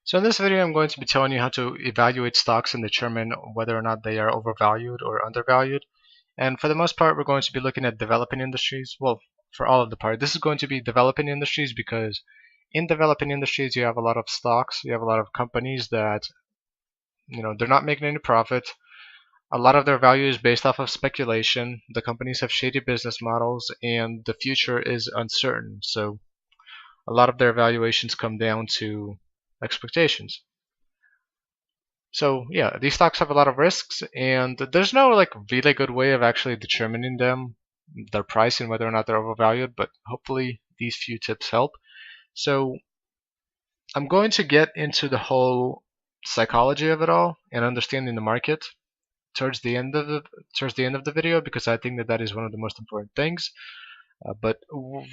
So in this video, I'm going to be telling you how to evaluate stocks and determine whether or not they are overvalued or undervalued. And for the most part, we're going to be looking at developing industries. Well, for all of the part, this is going to be developing industries because in developing industries, you have a lot of stocks, you have a lot of companies that, they're not making any profit. A lot of their value is based off of speculation. The companies have shady business models and the future is uncertain. So a lot of their valuations come down to expectations. So yeah, these stocks have a lot of risks, and there's no really good way of actually determining their price and whether or not they're overvalued, but hopefully these few tips help. So I'm going to get into the whole psychology of it all and understanding the market towards the end of the video, because I think that is one of the most important things. But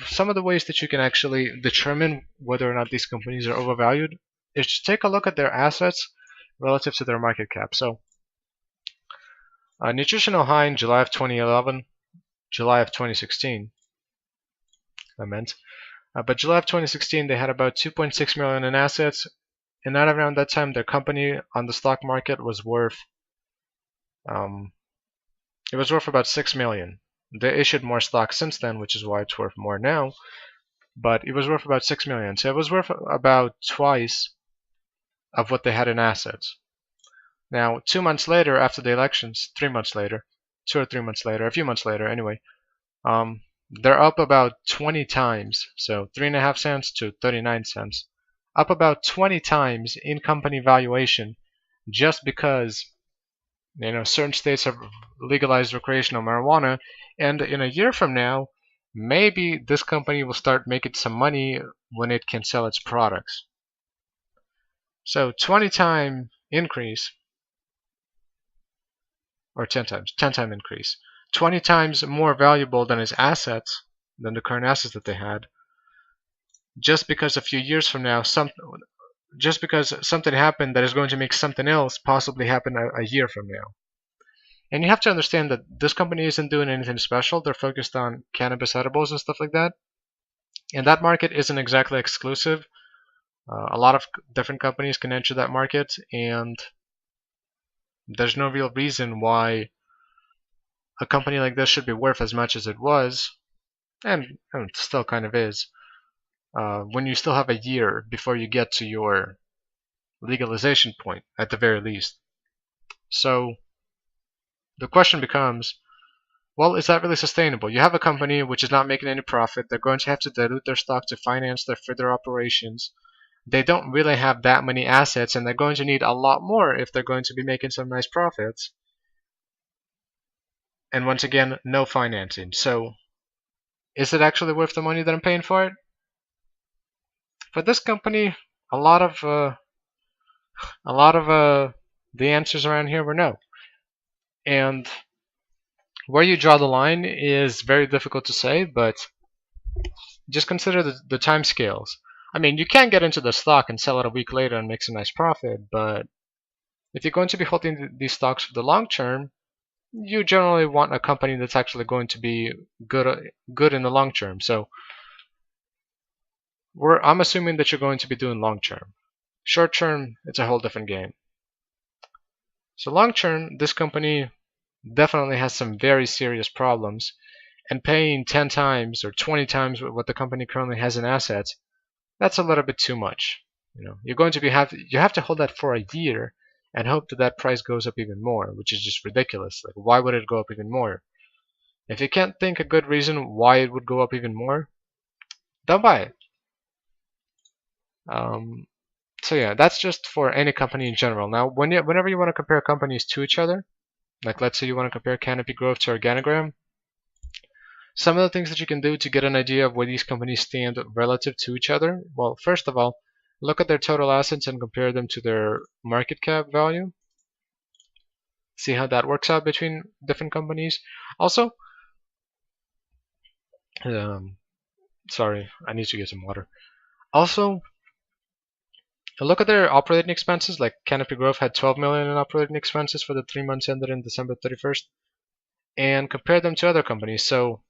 some of the ways that you can actually determine whether or not these companies are overvalued is just take a look at their assets relative to their market cap. So nutritional high in July of 2011, July of 2016, I meant. But July of 2016, they had about 2.6 million in assets, and at around that time, their company on the stock market was worth about 6 million. They issued more stock since then, which is why it's worth more now. But it was worth about 6 million, so it was worth about twice of what they had in assets. Now, 2 months later, after the elections, 3 months later, 2 or 3 months later, a few months later, anyway, they're up about 20 times. So 3.5 cents to 39 cents, up about 20 times in company valuation, just because certain states have legalized recreational marijuana, and in a year from now, maybe this company will start making some money when it can sell its products. So 20-time increase, or 10 time increase, 20 times more valuable than its assets, than the current assets that they had, just because a few years from now, just because something happened that is going to make something else possibly happen a year from now. And you have to understand that this company isn't doing anything special. They're focused on cannabis edibles and stuff like that. And that market isn't exactly exclusive. A lot of different companies can enter that market, and there's no real reason why a company like this should be worth as much as it was, and it still kind of is, when you still have a year before you get to your legalization point, at the very least. So the question becomes, well, is that really sustainable? You have a company which is not making any profit. They're going to have to dilute their stock to finance their further operations. They don't really have that many assets, and they're going to need a lot more if they're going to be making some nice profits. And once again, no financing. So is it actually worth the money that I'm paying for it? For this company, a lot of the answers around here were no. And where you draw the line is very difficult to say, but just consider the time scales. I mean, you can get into the stock and sell it a week later and make some nice profit, but if you're going to be holding these stocks for the long term, you generally want a company that's actually going to be good in the long term. So I'm assuming that you're going to be doing long term. Short term, it's a whole different game. So long term, this company definitely has some very serious problems, and paying 10 times or 20 times what the company currently has in assets, that's a little bit too much. You're going to you have to hold that for a year and hope that that price goes up even more, which is just ridiculous. Like, why would it go up even more? If you can't think a good reason why it would go up even more, don't buy it. So yeah, that's just for any company in general. Now, whenever you want to compare companies to each other, like let's say you want to compare Canopy Growth to Organigram, some of the things that you can do to get an idea of where these companies stand relative to each other, well, first of all, look at their total assets and compare them to their market cap value. See how that works out between different companies. Also, sorry, I need to get some water. Also, look at their operating expenses. Like Canopy Growth had 12 million in operating expenses for the 3 months ended in December 31st, and compare them to other companies. So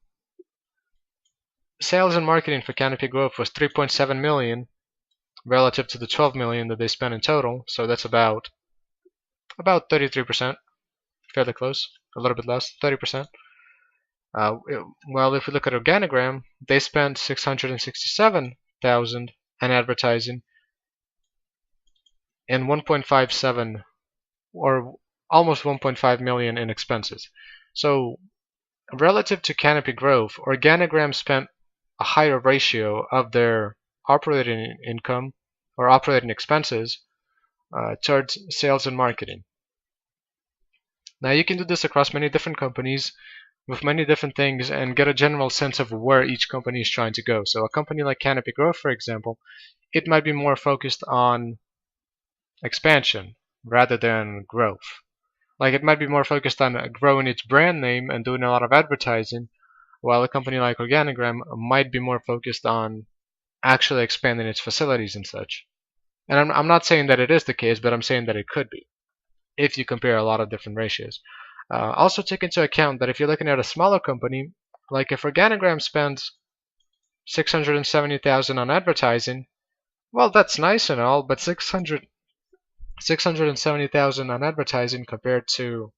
sales and marketing for Canopy Growth was 3.7 million, relative to the 12 million that they spent in total. So that's about 33%, fairly close, a little bit less, 30%. Well, if we look at Organigram, they spent 667,000 on advertising and 1.57 or almost 1.5 million in expenses. So relative to Canopy Growth, Organigram spent a higher ratio of their operating income or operating expenses towards sales and marketing. Now you can do this across many different companies with many different things and get a general sense of where each company is trying to go. So a company like Canopy Growth, for example, it might be more focused on expansion rather than growth. Like it might be more focused on growing its brand name and doing a lot of advertising, while a company like Organigram might be more focused on actually expanding its facilities and such. And I'm not saying that it is the case, but I'm saying that it could be if you compare a lot of different ratios. Also take into account that if you're looking at a smaller company, like if Organigram spends 670,000 on advertising, well, that's nice and all, but 670,000 on advertising compared to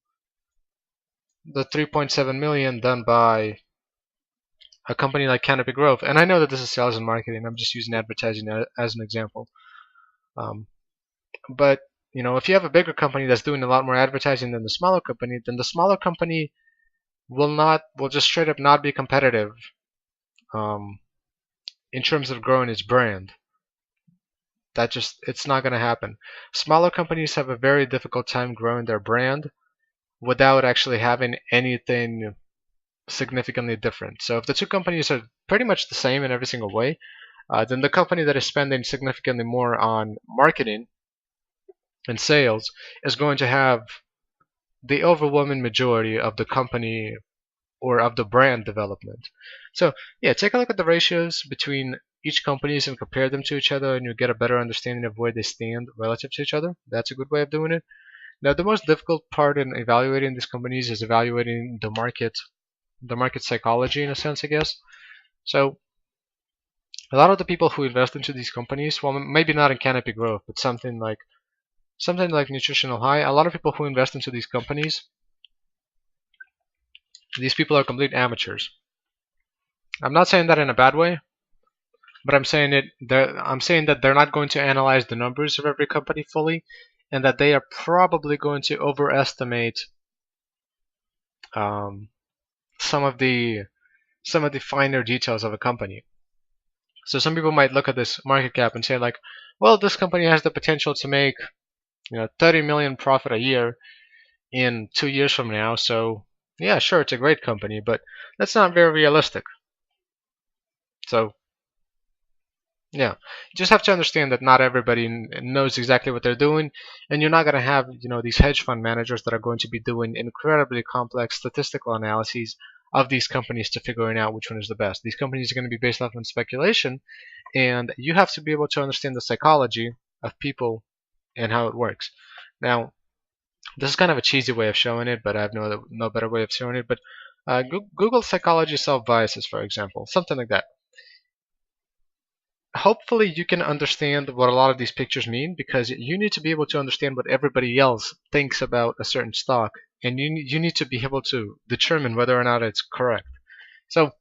the 3.7 million done by a company like Canopy Growth. And I know that this is sales and marketing. I'm just using advertising as an example. But if you have a bigger company that's doing a lot more advertising than the smaller company, then the smaller company will just straight up not be competitive in terms of growing its brand. It's not going to happen. Smaller companies have a very difficult time growing their brand without actually having anything significantly different. So if the two companies are pretty much the same in every single way, then the company that is spending significantly more on marketing and sales is going to have the overwhelming majority of the company or of the brand development. So yeah, take a look at the ratios between each companies and compare them to each other, and you'll get a better understanding of where they stand relative to each other. That's a good way of doing it. Now, the most difficult part in evaluating these companies is evaluating the market psychology, in a sense, I guess. So a lot of the people who invest into these companies, well, maybe not in Canopy Growth, but something like Nutritional High, a lot of people who invest into these companies, these people are complete amateurs. I'm not saying that in a bad way, but I'm saying that they're not going to analyze the numbers of every company fully, and that they are probably going to overestimate some of the finer details of a company. So some people might look at this market cap and say like, well, this company has the potential to make 30 million profit a year in 2 years from now, so yeah, sure, it's a great company, but that's not very realistic. So yeah, you just have to understand that not everybody knows exactly what they're doing, and you're not going to have these hedge fund managers that are going to be doing incredibly complex statistical analyses of these companies to figuring out which one is the best. These companies are going to be based off on speculation, and you have to be able to understand the psychology of people and how it works. Now, this is kind of a cheesy way of showing it, but I have no better way of showing it. But Google psychology self-biases, for example, something like that. Hopefully you can understand what a lot of these pictures mean, because you need to be able to understand what everybody else thinks about a certain stock, and you need to be able to determine whether or not it's correct. So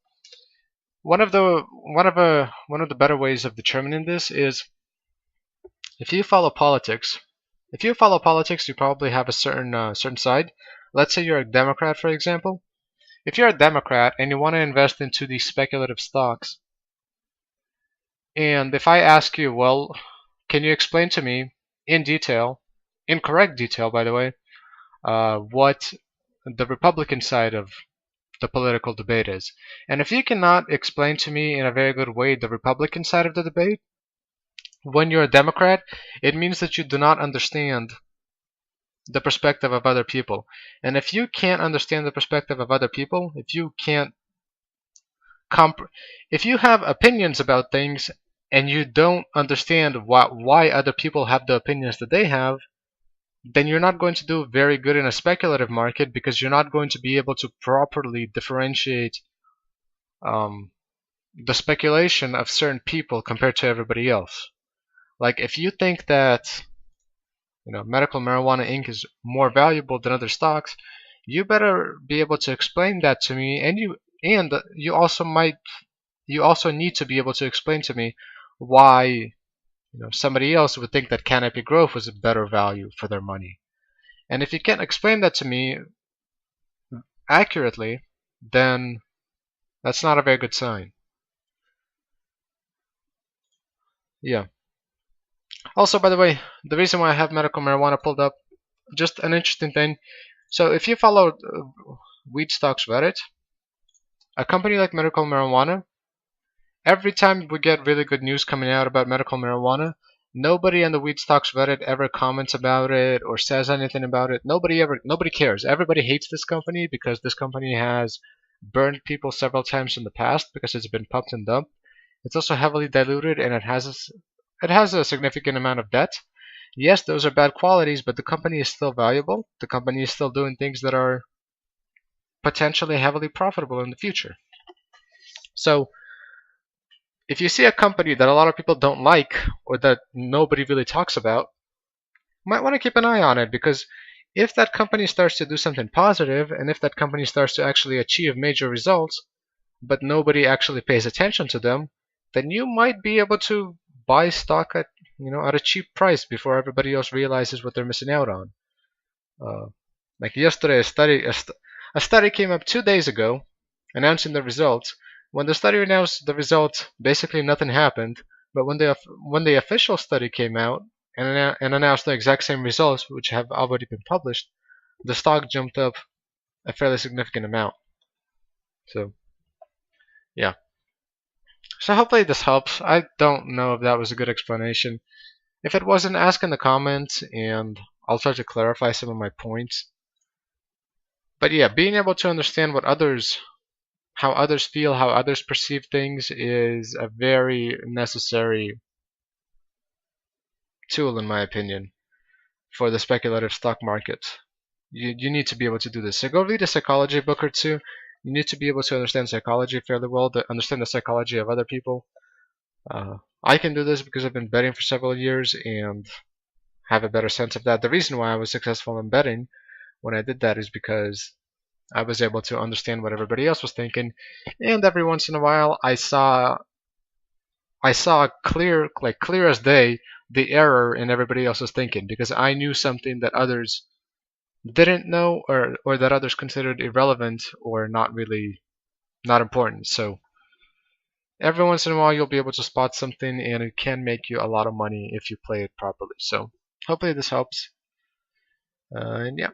one of the better ways of determining this is if you follow politics. If you follow politics, you probably have a certain side. Let's say you're a Democrat, for example. If you're a Democrat and you want to invest into these speculative stocks, and if I ask you, well, can you explain to me in detail, in correct detail, by the way, what the Republican side of the political debate is? And if you cannot explain to me in a very good way the Republican side of the debate, when you're a Democrat, it means that you do not understand the perspective of other people. And if you can't understand the perspective of other people, if you have opinions about things and you don't understand why other people have the opinions that they have, then you're not going to do very good in a speculative market, because you're not going to be able to properly differentiate the speculation of certain people compared to everybody else. Like if you think that medical marijuana Inc. is more valuable than other stocks, you better be able to explain that to me, and you also need to be able to explain to me why somebody else would think that Canopy Growth was a better value for their money. And if you can't explain that to me accurately, then that's not a very good sign. Yeah. Also, by the way, the reason why I have medical marijuana pulled up, just an interesting thing. So if you follow Weed Stocks Reddit, a company like medical marijuana, every time we get really good news coming out about medical marijuana, nobody on the Weed Stocks Reddit ever comments about it or says anything about it. Nobody cares. Everybody hates this company because this company has burned people several times in the past because it's been pumped and dumped. It's also heavily diluted, and it has a significant amount of debt. Yes, those are bad qualities, but the company is still valuable. The company is still doing things that are potentially heavily profitable in the future. So if you see a company that a lot of people don't like or that nobody really talks about, you might want to keep an eye on it, because if that company starts to do something positive, and if that company starts to actually achieve major results, but nobody actually pays attention to them, then you might be able to buy stock at a cheap price before everybody else realizes what they're missing out on. Like yesterday, a study came up 2 days ago announcing the results. When the study announced the results, basically nothing happened. But when the official study came out and announced the exact same results, which have already been published, the stock jumped up a fairly significant amount. So, yeah. So hopefully this helps. I don't know if that was a good explanation. If it wasn't, ask in the comments and I'll try to clarify some of my points. But yeah, being able to understand how others feel, how others perceive things is a very necessary tool, in my opinion, for the speculative stock market. You need to be able to do this. So go read a psychology book or two. You need to be able to understand psychology fairly well, to understand the psychology of other people. I can do this because I've been betting for several years and have a better sense of that. The reason why I was successful in betting when I did that is because I was able to understand what everybody else was thinking, and every once in a while I saw clear as day the error in everybody else's thinking, because I knew something that others didn't know, or that others considered irrelevant or not important. So every once in a while you'll be able to spot something, and it can make you a lot of money if you play it properly. So hopefully this helps. And yeah.